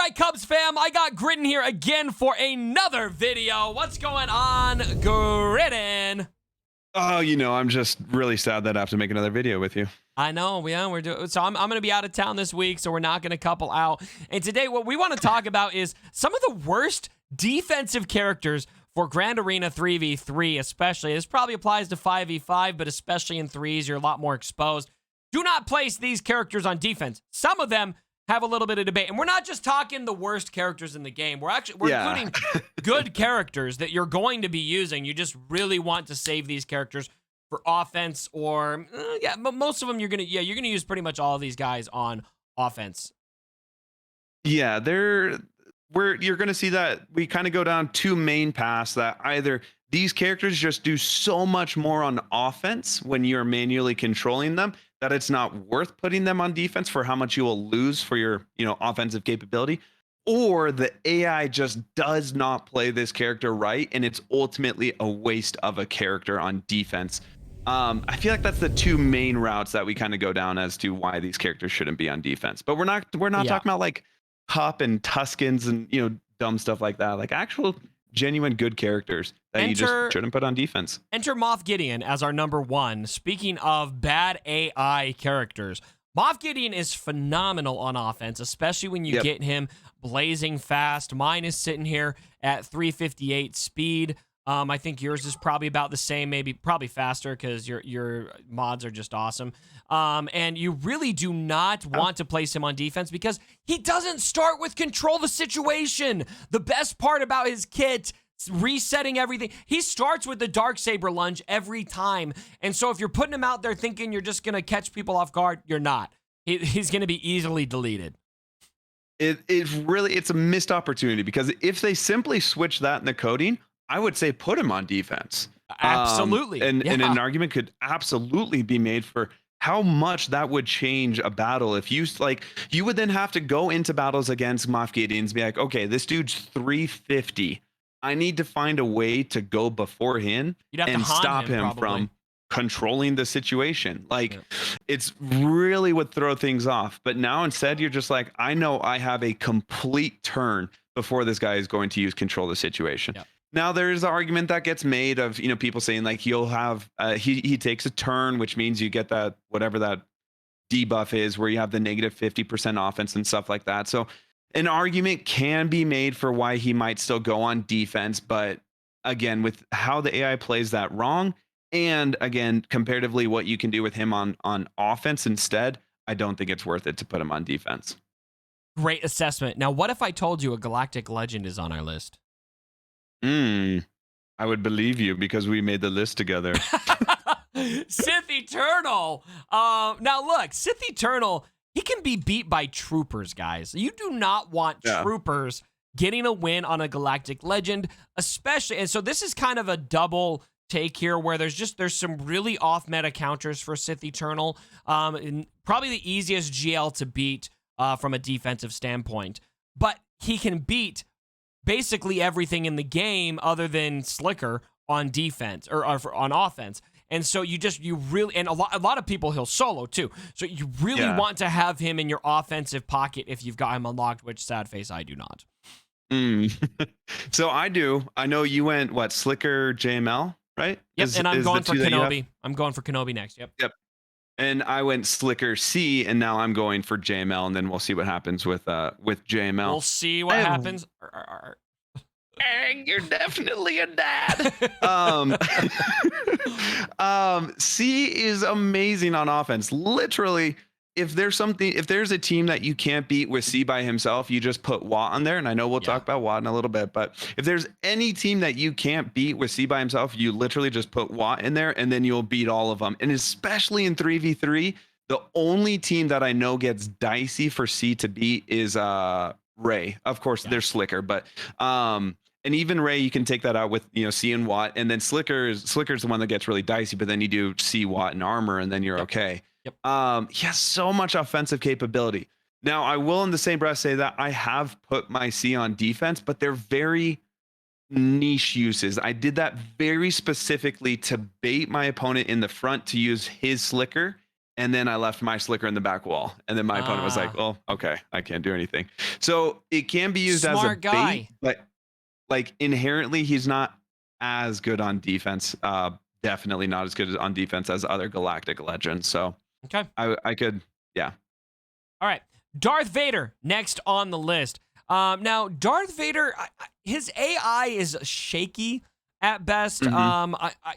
right, Cubs fam, I got Grittin here again for another video. What's going on, Grittin? Oh, I'm just really sad that I have to make another video with you. I know, yeah, we're doing. So I'm going to be out of town this week, so we're not going to couple out. And today, what we want to talk about is some of the worst defensive characters for Grand Arena 3v3, especially. This probably applies to 5v5, but especially in threes, you're a lot more exposed. Do not place these characters on defense. Some of them have a little bit of debate, and we're not just talking the worst characters in the game. We're including good characters that you're going to be using. You just really want to save these characters for offense, or but most of them you're gonna use pretty much all of these guys on offense. Yeah, you're gonna see that we kind of go down two main paths, that either these characters just do so much more on offense when you're manually controlling them that it's not worth putting them on defense for how much you will lose for your offensive capability, or the AI just does not play this character right and it's ultimately a waste of a character on defense. I feel like that's the two main routes that we kind of go down as to why these characters shouldn't be on defense. But we're not talking about like Hup and Tuskens and dumb stuff like that. Like actual genuine good characters that you just shouldn't put on defense. Enter Moff Gideon as our number one. Speaking of bad AI characters, Moff Gideon is phenomenal on offense, especially when you get him blazing fast. Mine is sitting here at 358 speed. I think yours is probably about the same, probably faster because your mods are just awesome. And you really do not want to place him on defense because he doesn't start with control the situation. The best part about his kit, resetting everything, he starts with the Darksaber lunge every time. And so if you're putting him out there thinking you're just going to catch people off guard, you're not. He's going to be easily deleted. It's a missed opportunity, because if they simply switch that in the coding, I would say put him on defense. Absolutely. And an argument could absolutely be made for how much that would change a battle. If you would then have to go into battles against Moff Gideon and be like, okay, this dude's 350. I need to find a way to go before him and stop him from controlling the situation. It's really would throw things off. But now instead, you're just like, I know I have a complete turn before this guy is going to use control the situation. Yep. Now there's an argument that gets made of people saying like he'll have he takes a turn, which means you get that whatever that debuff is, where you have the negative 50% offense and stuff like that. So an argument can be made for why he might still go on defense, but again, with how the AI plays that wrong, and again comparatively what you can do with him on offense instead, I don't think it's worth it to put him on defense. Great assessment. Now, what if I told you a Galactic Legend is on our list? I would believe you because we made the list together. Sith Eternal. Now look, Sith Eternal, he can be beat by troopers, guys. You do not want troopers getting a win on a Galactic Legend, especially. And so this is kind of a double take here, where there's some really off meta counters for Sith Eternal. Probably the easiest GL to beat from a defensive standpoint, but he can beat basically everything in the game other than Slicker on defense or on offense. And so you really, and a lot of people he'll solo too. So you really want to have him in your offensive pocket if you've got him unlocked, which sad face, I do not. So I do. I know you went Slicker JML, right? Yep. And I'm going for Kenobi. I'm going for Kenobi next. Yep. And I went Slicker C, and now I'm going for JML, and then we'll see what happens with JML. We'll see what happens. You're definitely a dad. C is amazing on offense. Literally, if there's a team that you can't beat with C by himself, you just put Wat on there. And I know we'll talk about Wat in a little bit, but if there's any team that you can't beat with C by himself, you literally just put Wat in there, and then you'll beat all of them. And especially in 3v3, the only team that I know gets dicey for C to beat is Ray. Of course, they're Slicker, but and even Ray, you can take that out with C and Wat, and then Slicker's the one that gets really dicey. But then you do C, Wat, and armor, and then you're okay. Yep. He has so much offensive capability. Now, I will in the same breath say that I have put my C on defense, but they're very niche uses. I did that very specifically to bait my opponent in the front to use his Slicker and then I left my slicker in the back wall, and then my opponent was like, "Well, okay, I can't do anything." So it can be used as a Smart guy. bait, but like inherently, he's not as good on defense. Definitely not as good on defense as other galactic legends. So Okay. I could, yeah. All right. Darth Vader, next on the list. Now, Darth Vader, his AI is shaky at best.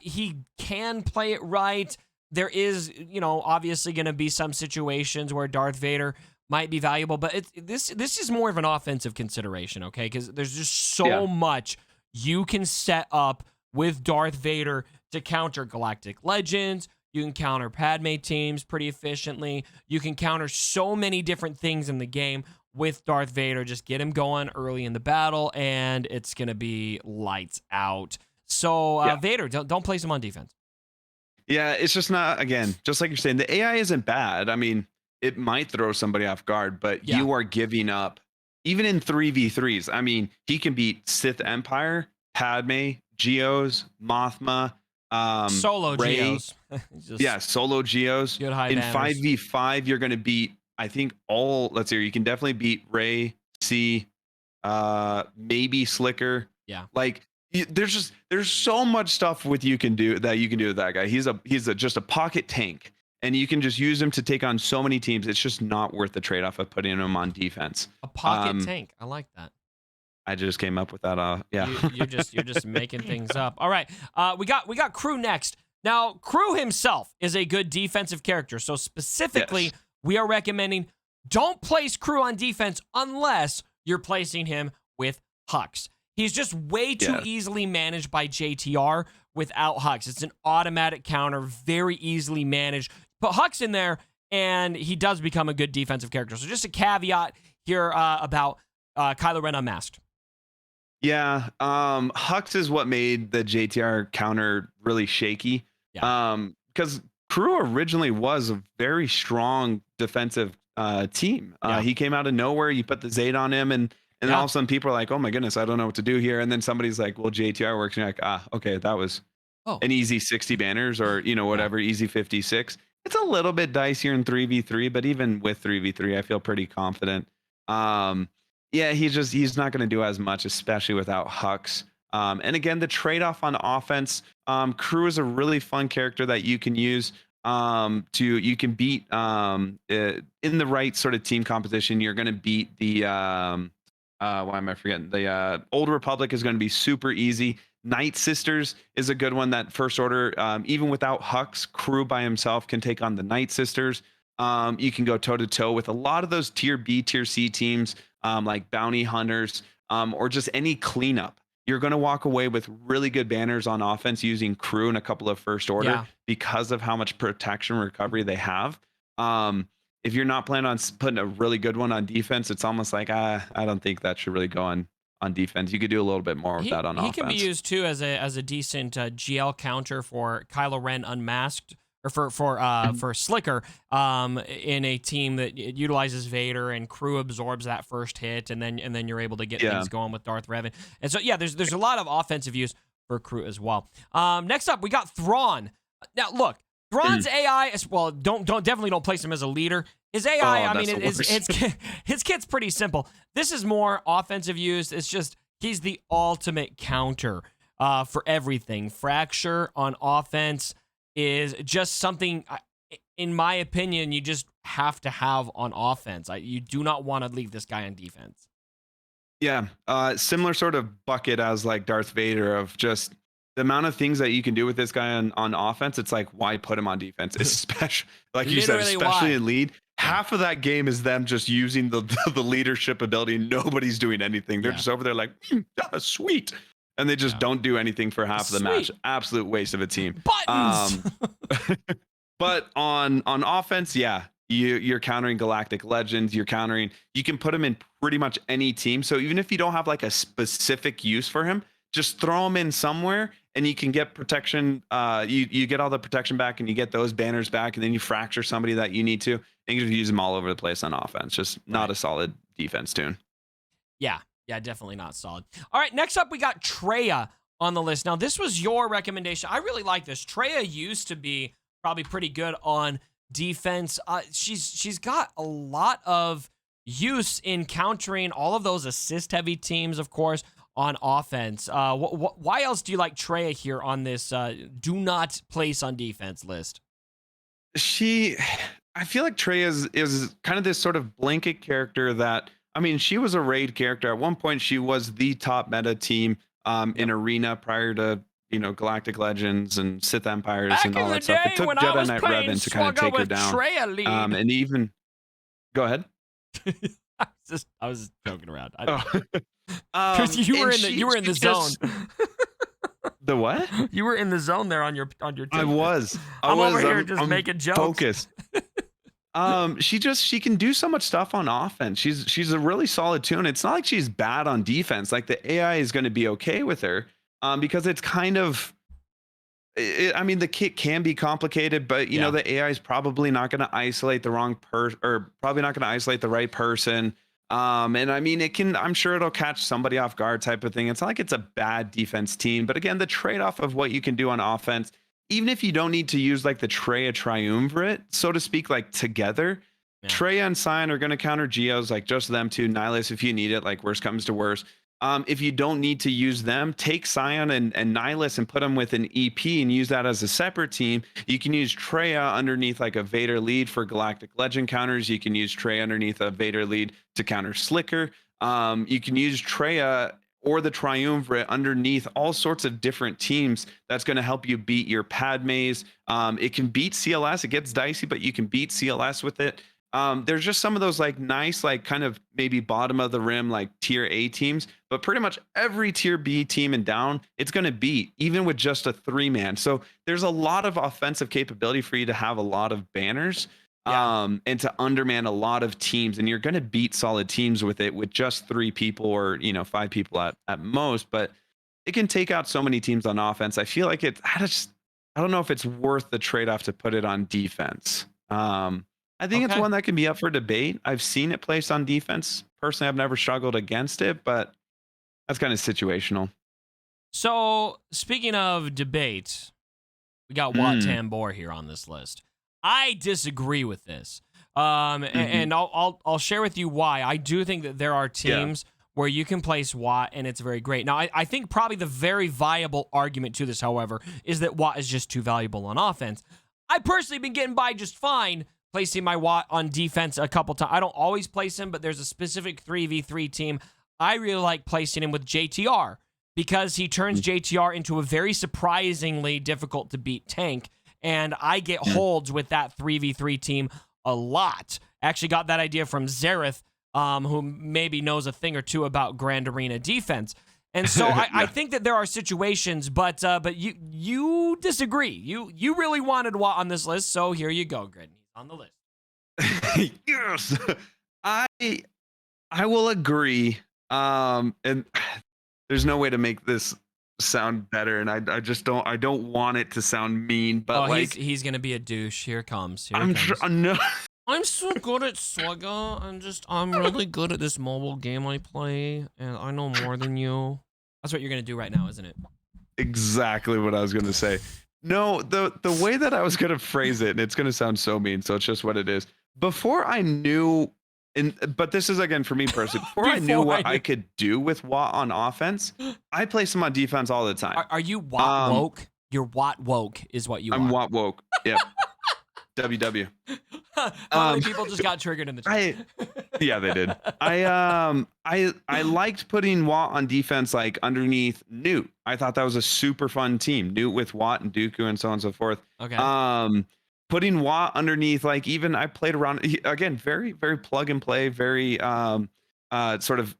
He can play it right. There is, obviously going to be some situations where Darth Vader might be valuable, but this is more of an offensive consideration, okay? Because there's just so much you can set up with Darth Vader to counter Galactic Legends. You can counter Padme teams pretty efficiently. You can counter so many different things in the game with Darth Vader. Just get him going early in the battle, and it's going to be lights out. So, Vader, don't place him on defense. Yeah, it's just not, again, just like you're saying, the AI isn't bad. I mean, it might throw somebody off guard, but you are giving up, even in 3v3s. I mean, he can beat Sith Empire, Padme, Geos, Mothma, Solo Rey. Geos. Solo Geos. Good high in banners. 5v5, you're going to beat, I think, let's see, you can definitely beat Rey, C, maybe Slicker. Yeah. Like, there's so much stuff you can do with that guy. He's just a pocket tank, and you can just use him to take on so many teams. It's just not worth the trade-off of putting him on defense. A pocket tank. I like that. I just came up with that. Yeah. You're just making things up. All right. We got Crew next. Now, Crew himself is a good defensive character. So specifically, we are recommending don't place Crew on defense unless you're placing him with Hux. He's just way too easily managed by JTR without Hux. It's an automatic counter, very easily managed. Put Hux in there, and he does become a good defensive character. So just a caveat here about Kylo Ren Unmasked. Yeah, Hux is what made the JTR counter really shaky. Because Crew originally was a very strong defensive team. He came out of nowhere. You put the Zayd on him, and then all of a sudden people are like, "Oh my goodness, I don't know what to do here." And then somebody's like, "Well, JTR works." And you're like, okay, that was an easy 60 banners, or whatever, easy 56. It's a little bit dicier in 3v3, but even with 3v3, I feel pretty confident. He's not going to do as much, especially without Hux. And again, the trade-off on offense, Crew is a really fun character that you can use you can beat in the right sort of team composition. You're going to beat the why am I forgetting? The Old Republic is going to be super easy. Night Sisters is a good one. That First Order, even without Hux, Crew by himself can take on the Night Sisters. You can go toe to toe with a lot of those tier B, tier C teams, like Bounty Hunters, or just any cleanup. You're going to walk away with really good banners on offense using Crew and a couple of First Order because of how much protection recovery they have. If you're not planning on putting a really good one on defense, it's almost like, I don't think that should really go on defense. You could do a little bit more with that on offense. He can be used too as a decent GL counter for Kylo Ren Unmasked, or for Slicker, in a team that utilizes Vader, and Crew absorbs that first hit, and then you're able to get things going with Darth Revan. And so there's a lot of offensive use for Crew as well. Next up, we got Thrawn. Now look, Thrawn's AI is, well, definitely don't place him as a leader. His AI, his kit's pretty simple. This is more offensive use. It's just he's the ultimate counter for everything. Fracture on offense is just something, in my opinion, you just have to have on offense. You do not want to leave this guy on defense. Yeah, similar sort of bucket as like Darth Vader, of just the amount of things that you can do with this guy on offense. It's like, why put him on defense? Especially, like you said, especially in lead. Half of that game is them just using the leadership ability. Nobody's doing anything. They're just over there like, sweet. And they just don't do anything for half of the match. Absolute waste of a team. Buttons! But on offense, you're countering Galactic Legends. You can put him in pretty much any team. So even if you don't have like a specific use for him, just throw him in somewhere, and you can get protection. You get all the protection back, and you get those banners back, and then you fracture somebody that you need to, and you just use them all over the place on offense. Just not a solid defense tune. Yeah, definitely not solid. All right, next up, we got Treya on the list. Now, this was your recommendation. I really like this. Treya used to be probably pretty good on defense. She's got a lot of use in countering all of those assist-heavy teams, of course, on offense. Why else do you like Treya here on this do not place on defense list? I feel like Treya is kind of this sort of blanket character that, I mean, she was a raid character. At one point, she was the top meta team in Arena prior to, Galactic Legends and Sith Empires Back and all in the that stuff. It day took when I Jedi was Knight playing Revan to kind of Swagger take her with down. Treya lead. And even, go ahead. I was just joking around. Because you were in the zone. The what? You were in the zone there on your team. I was. I'm over here just making jokes. Focused. She can do so much stuff on offense. She's a really solid tool. It's not like she's bad on defense. Like the AI is going to be okay with her, because it's kind of. I mean, the kit can be complicated, but the AI is probably not going to isolate the wrong person, or probably not going to isolate the right person. And I mean, I'm sure it'll catch somebody off guard type of thing. It's not like it's a bad defense team, but again, the trade-off of what you can do on offense, even if you don't need to use like the Treya triumvirate, so to speak, like together, Treya and Sion are going to counter Geos, like just them two. Nihilus, if you need it, like worst comes to worst. If you don't need to use them, take Sion and Nihilus and put them with an EP and use that as a separate team. You can use Treya underneath like a Vader lead for Galactic Legend counters. You can use Treya underneath a Vader lead to counter Slicker. You can use Treya or the Triumvirate underneath all sorts of different teams. That's going to help you beat your Padmes. It can beat CLS. It gets dicey, but you can beat CLS with it. There's just some of those like nice, like kind of maybe bottom of the rim, like tier A teams, but pretty much every tier B team and down, it's going to beat, even with just a 3-man. So there's a lot of offensive capability for you to have a lot of banners, and to underman a lot of teams. And you're going to beat solid teams with it with just 3 people or, 5 people at most, but it can take out so many teams on offense. I feel like I don't know if it's worth the trade-off to put it on defense. I think it's one that can be up for debate. I've seen it placed on defense. Personally, I've never struggled against it, but that's kind of situational. So, speaking of debate, we got Watan Bor here on this list. I disagree with this. And I'll share with you why. I do think that there are teams where you can place Wat and it's very great. Now, I think probably the very viable argument to this, however, is that Wat is just too valuable on offense. I personally been getting by just fine placing my Wat on defense a couple times. I don't always place him, but there's a specific 3v3 team I really like placing him with JTR because he turns JTR into a very surprisingly difficult to beat tank, and I get holds with that 3v3 team a lot. Actually got that idea from Xerath, who maybe knows a thing or two about Grand Arena defense. And so I think that there are situations, but you disagree. You really wanted Wat on this list, so here you go, Grid. On the list. Yes, I will agree. And there's no way to make this sound better, and I just don't want it to sound mean. But he's gonna be a douche. Here it comes. No. I'm so good at Swagger. I'm really good at this mobile game I play, and I know more than you. That's what you're gonna do right now, isn't it? Exactly what I was gonna say. No, the way that I was going to phrase it, and it's going to sound so mean, so it's just what it is. Before I knew, but this is again for me personally, before I knew what I could do with Wat on offense, I placed him on defense all the time. Are you Wat woke? You're Wat woke is what you are. I'm Wat woke. Yep. WW. How many people just got triggered in the chat? Yeah, they did. I liked putting Wat on defense like underneath Newt. I thought that was a super fun team. Newt with Wat and Dooku and so on and so forth. Okay. Putting Wat underneath, like even I played around again, very, very plug and play, very sort of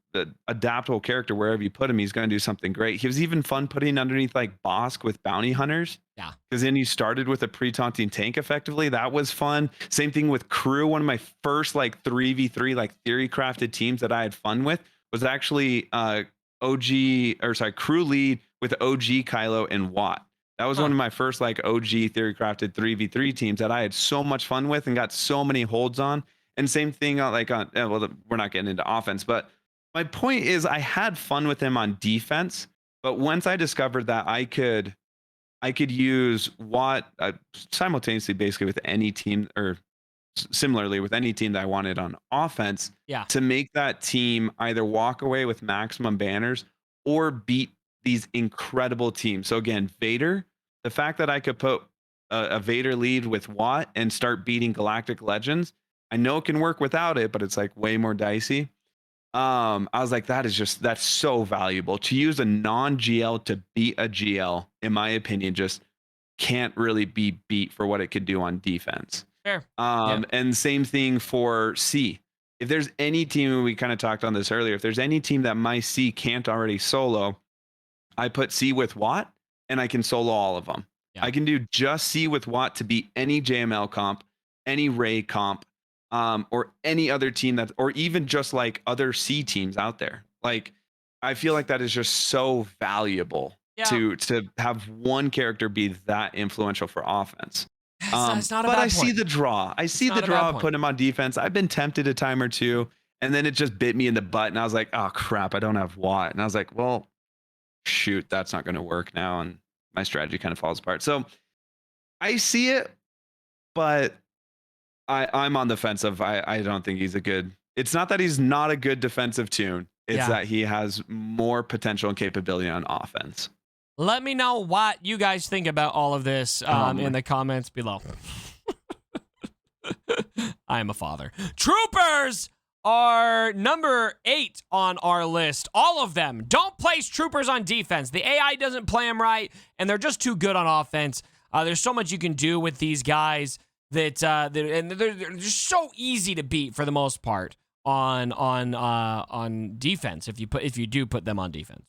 adaptable character. Wherever you put him, he's going to do something great. He was even fun putting underneath like Bosk with bounty hunters. Yeah. Because then you started with a pre-taunting tank effectively. That was fun. Same thing with Crew. One of my first like 3v3 like theory crafted teams that I had fun with was actually Crew lead with OG Kylo and Wat. That was one of my first like OG theory crafted 3v3 teams that I had so much fun with and got so many holds on. And same thing well, we're not getting into offense, but my point is I had fun with him on defense. But once I discovered that I could I could use Watt simultaneously, basically with any team, or similarly with any team that I wanted on offense, Yeah. to make that team either walk away with maximum banners or beat these incredible teams. So again, Vader, the fact that I could put a Vader lead with Watt and start beating Galactic Legends, I know it can work without it, but it's like way more dicey. I was like, that's so valuable to use a non-GL to beat a GL. In my opinion, just can't really be beat for what it could do on defense. Fair. Yeah. And same thing for C. If there's any team, we kind of talked on this earlier, if there's any team that my C can't already solo, I put C with Watt and I can solo all of them. Yeah. I can do just C with Watt to beat any JML comp, any Ray comp, or any other team that, or even just like other C teams out there. Like, I feel like that is just so valuable to have one character be that influential for offense. It's not a but bad I see point. the draw. I see the draw of putting him on defense. I've been tempted a time or two, and then it just bit me in the butt, and I was like, oh crap, I don't have Watt. And I was like, well, shoot, that's not going to work now, and my strategy kind of falls apart. So I see it, but I'm on the fence of I don't think he's a good. It's not that he's not a good defensive tune. It's that he has more potential and capability on offense. Let me know what you guys think about all of this in the comments below. I am a father. Troopers are number 8 on our list. All of them. Don't place troopers on defense. The AI doesn't play them right, and they're just too good on offense. There's so much you can do with these guys that and they're just so easy to beat for the most part on defense if you do put them on defense.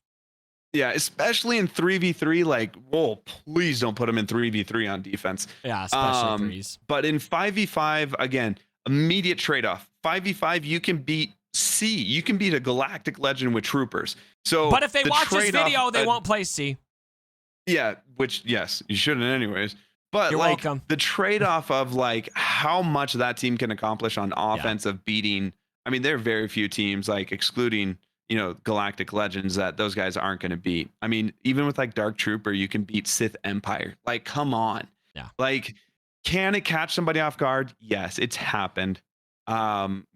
Yeah, especially in 3v3, like, whoa, please don't put them in 3v3 on defense. Yeah, especially threes. But in 5v5, again, immediate trade-off. 5v5, you can beat C. You can beat a Galactic Legend with troopers. So, but if they watch this video, they won't play C. Yeah, which, yes, you shouldn't anyways. But You're like welcome. the trade-off of like how much that team can accomplish on offense of beating, I mean, there are very few teams, like excluding, Galactic Legends, that those guys aren't going to beat. I mean, even with like Dark Trooper, you can beat Sith Empire. Like, come on. Yeah. Like, can it catch somebody off guard? Yes, it's happened.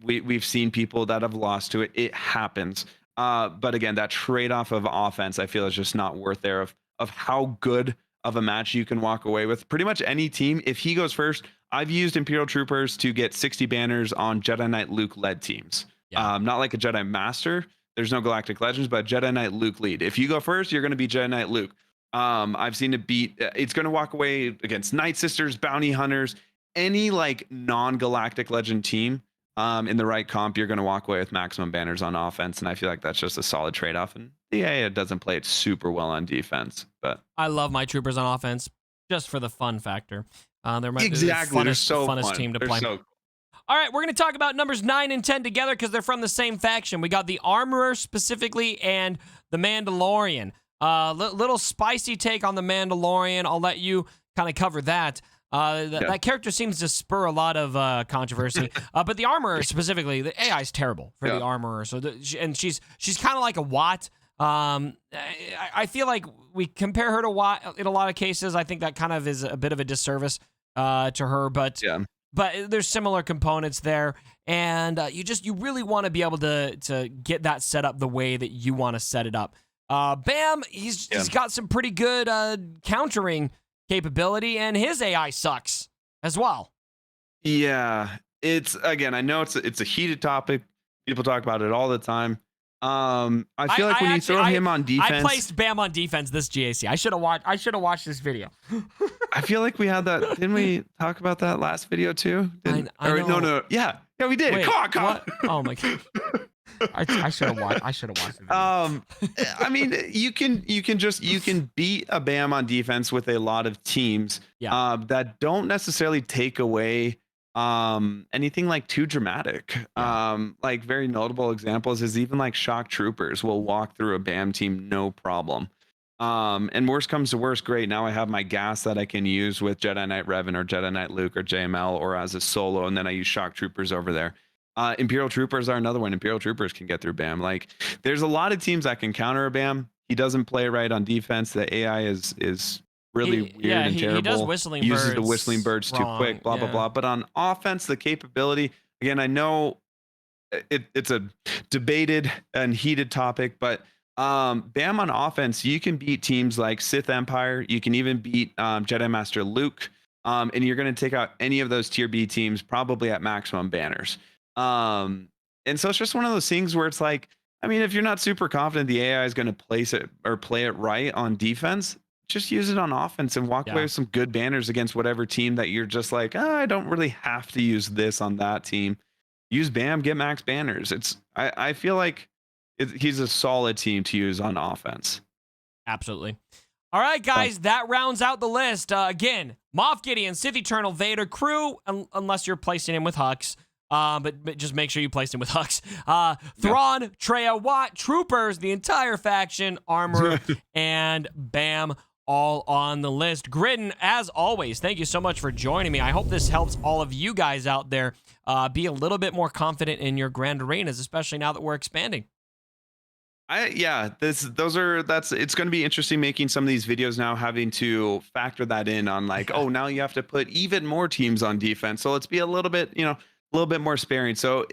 We've seen people that have lost to it. It happens. But again, that trade-off of offense, I feel, is just not worth there of how good of a match you can walk away with. Pretty much any team. If he goes first, I've used Imperial Troopers to get 60 banners on Jedi Knight Luke led teams. Yeah. Not like a Jedi Master. There's no Galactic Legends, but Jedi Knight Luke lead. If you go first, you're going to be Jedi Knight Luke. I've seen it beat. It's going to walk away against Night Sisters, Bounty Hunters, any like non-Galactic Legend team. In the right comp, you're going to walk away with maximum banners on offense, and I feel like that's just a solid trade-off. And it doesn't play it super well on defense, but I love my troopers on offense just for the fun factor. They're my exactly funnest, so funnest fun. team to They're play. So cool. All right, we're going to talk about numbers 9 and 10 together because they're from the same faction. We got the Armorer specifically and the Mandalorian. Little spicy take on the Mandalorian. I'll let you kind of cover that. That character seems to spur a lot of controversy. But the Armorer specifically, the AI is terrible for the Armorer. So and she's kind of like a Watt. I feel like we compare her to Watt in a lot of cases. I think that kind of is a bit of a disservice to her, but there's similar components there, and you really want to be able to get that set up the way that you want to set it up. Bam, he's got some pretty good countering capability, and his AI sucks as well. Yeah, it's, again, I know it's a heated topic. People talk about it all the time. I feel like when you throw him on defense, I placed Bam on defense this GAC. I should have watched this video. I feel like we had that. Didn't we talk about that last video too? I know. No. Yeah, we did. Wait, come on. Oh my god. I should have watched the video. I mean, you can beat a Bam on defense with a lot of teams that don't necessarily take away anything like too dramatic. Like very notable examples is even like Shock Troopers will walk through a Bam team no problem. And worst comes to worst, great. Now I have my gas that I can use with Jedi Knight Revan or Jedi Knight Luke or JML or as a solo, and then I use Shock Troopers over there. Imperial Troopers are another one. Imperial Troopers can get through Bam. Like, there's a lot of teams that can counter a Bam. He doesn't play right on defense. The AI is really weird and terrible. He does whistling uses birds the whistling birds wrong. too quick, blah, blah, blah. But on offense, the capability, again, I know it's a debated and heated topic, but Bam on offense, you can beat teams like Sith Empire. You can even beat Jedi Master Luke. And you're going to take out any of those tier B teams probably at maximum banners. And so it's just one of those things where it's like, I mean, if you're not super confident the AI is going to place it or play it right on defense, just use it on offense and walk away with some good banners against whatever team that you're just like, I don't really have to use this on that team. Use Bam, get max banners. I feel like he's a solid team to use on offense. Absolutely. All right, guys, that rounds out the list. Again, Moff Gideon, Sith Eternal, Vader, crew, unless you're placing him with Hux. But just make sure you place him with Hux. Thrawn, Treya, Wat, Troopers, the entire faction, Armor, and Bam, all on the list. Gridden, as always, thank you so much for joining me. I hope this helps all of you guys out there be a little bit more confident in your grand arenas, especially now that we're expanding. It's going to be interesting making some of these videos now, having to factor that in on like, oh, now you have to put even more teams on defense. So let's be a little bit more sparing. So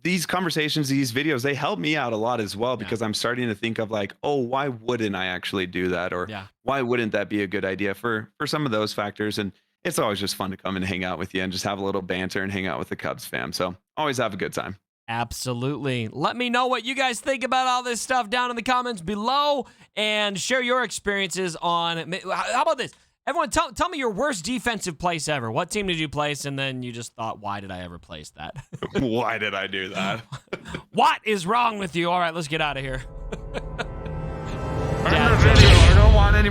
these conversations, these videos, they help me out a lot as well, because I'm starting to think of like, oh, why wouldn't I actually do that? Or why wouldn't that be a good idea for some of those factors? And it's always just fun to come and hang out with you and just have a little banter and hang out with the Cubs fam. So always have a good time. Absolutely. Let me know what you guys think about all this stuff down in the comments below, and share your experiences on, how about this? Everyone, tell me your worst defensive place ever. What team did you place? And then you just thought, why did I ever place that? Why did I do that? What is wrong with you? All right, let's get out of here.